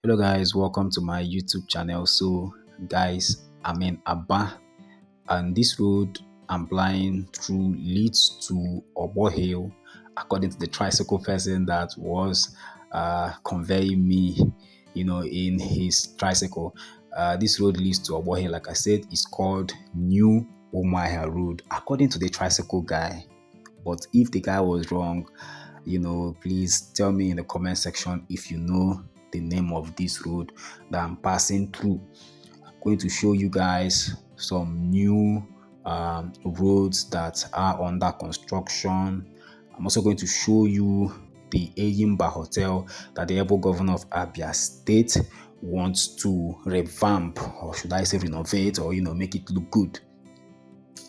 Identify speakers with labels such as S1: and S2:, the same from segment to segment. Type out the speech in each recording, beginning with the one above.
S1: Hello guys, welcome to my YouTube channel. So guys, I'm in Abia and this road I'm flying through leads to Obo according to the tricycle person that was conveying me, in his tricycle. This road leads to Obo like I said, it's called New Umuahia Road according to the tricycle guy. But if the guy was wrong, please tell me in the comment section if you know the name of this road that I'm passing through. I'm going to show you guys some new roads that are under construction. I'm also going to show you the Eyimba Hotel that the able governor of Abia State wants to revamp, or should I say renovate, or make it look good.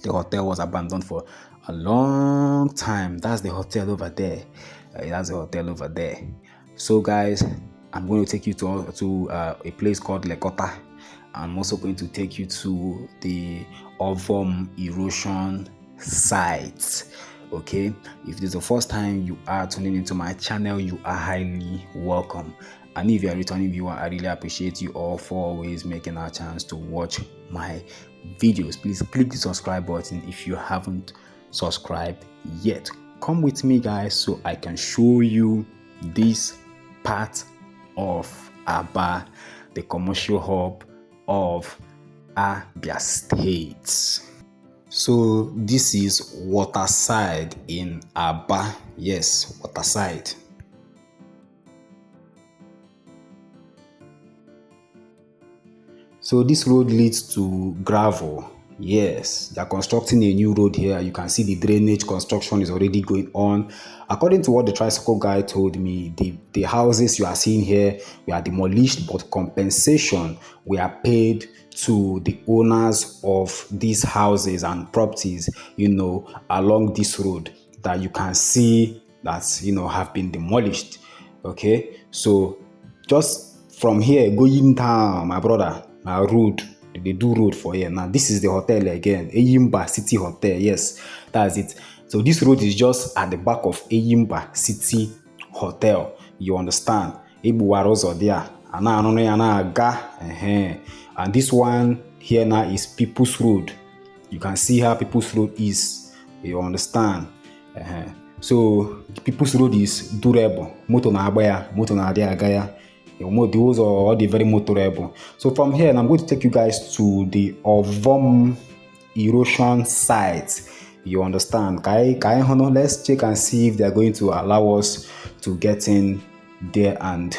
S1: The hotel was abandoned for a long time. That's the hotel over there. So guys, I'm going to take you to a place called Lekota. I'm also going to take you to the Ovom Erosion site. Okay, if this is the first time you are tuning into my channel, you are highly welcome. And if you're a returning viewer, I really appreciate you all for always making a chance to watch my videos. Please click the subscribe button if you haven't subscribed yet. Come with me guys so I can show you this part of Abia, the commercial hub of Abia State. So this is Waterside in Abia. Yes, Waterside. So this road leads to gravel. Yes, they're constructing a new road here. You can see the drainage construction is already going on. According to what the tricycle guy told me, the houses you are seeing here were demolished, but compensation were paid to the owners of these houses and properties, along this road that you can see that, have been demolished. Okay, so just from here going down, my brother, road, they do road for here. Now this is the hotel again, Eyimba City Hotel. Yes, that's it. So this road is just at the back of Eyimba City Hotel. You understand? Ebuwarozo there. And this one here now is People's Road. You can see how People's Road is. You understand? So the People's Road is durable. Moto na abaya, moto na adi agaya. Those are all the very motorable. So from here, I'm going to take you guys to the Ovom Erosion site. You understand? Let's check and see if they are going to allow us to get in there and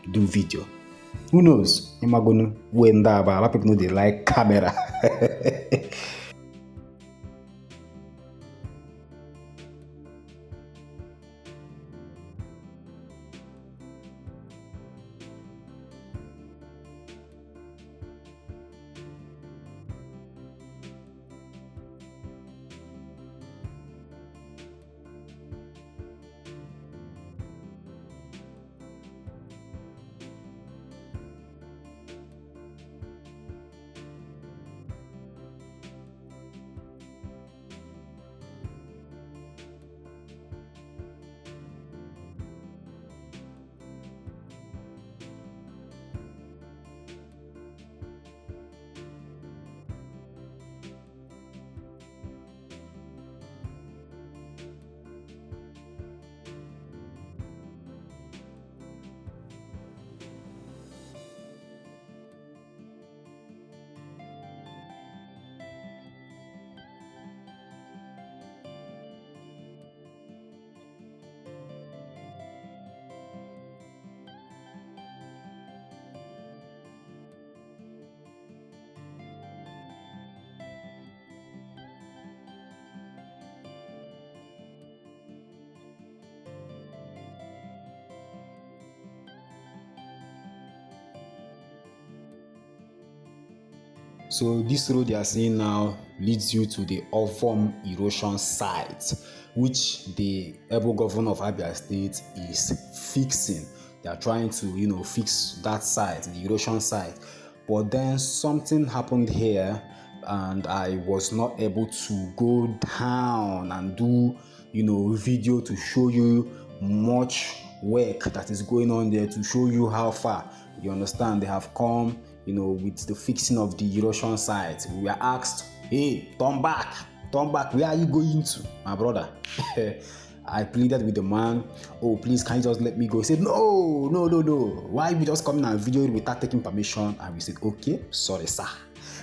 S1: do video. Who knows? A lot of people know they like camera. So this road you are seeing now leads you to the Ovom Erosion site, which the able governor of Abia State is fixing. They are trying to, fix that site, the erosion site. But then something happened here, and I was not able to go down and do, video to show you much work that is going on there to show you how far, you understand, they have come, with the fixing of the erosion site. We were asked, hey, turn back, where are you going to, my brother? I pleaded with the man, oh, please, can you just let me go? He said, no. Why we just coming and video without taking permission? And we said, okay, sorry, sir.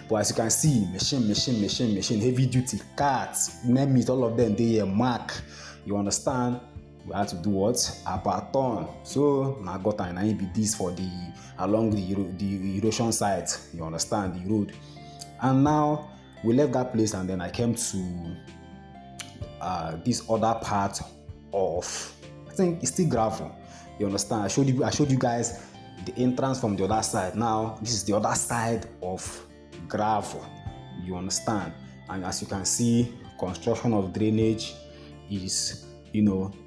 S1: But as you can see, machine, heavy duty, cats, name it, all of them, they mark. You understand? We had to do what? A baton. So now got and I be this for along the erosion site. You understand, the road. And now we left that place, and then I came to this other part of, I think it's still gravel. You understand? I showed you guys the entrance from the other side. Now this is the other side of gravel. You understand? And as you can see, construction of drainage is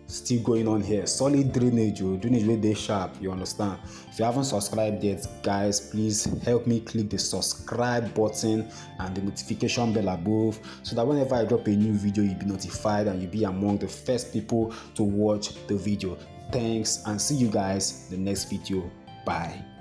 S1: still going on here. Solid drainage where they sharp. You understand? If you haven't subscribed yet, guys, please help me click the subscribe button and the notification bell above, so that whenever I drop a new video, you'll be notified and you'll be among the first people to watch the video. Thanks, and see you guys in the next video. Bye.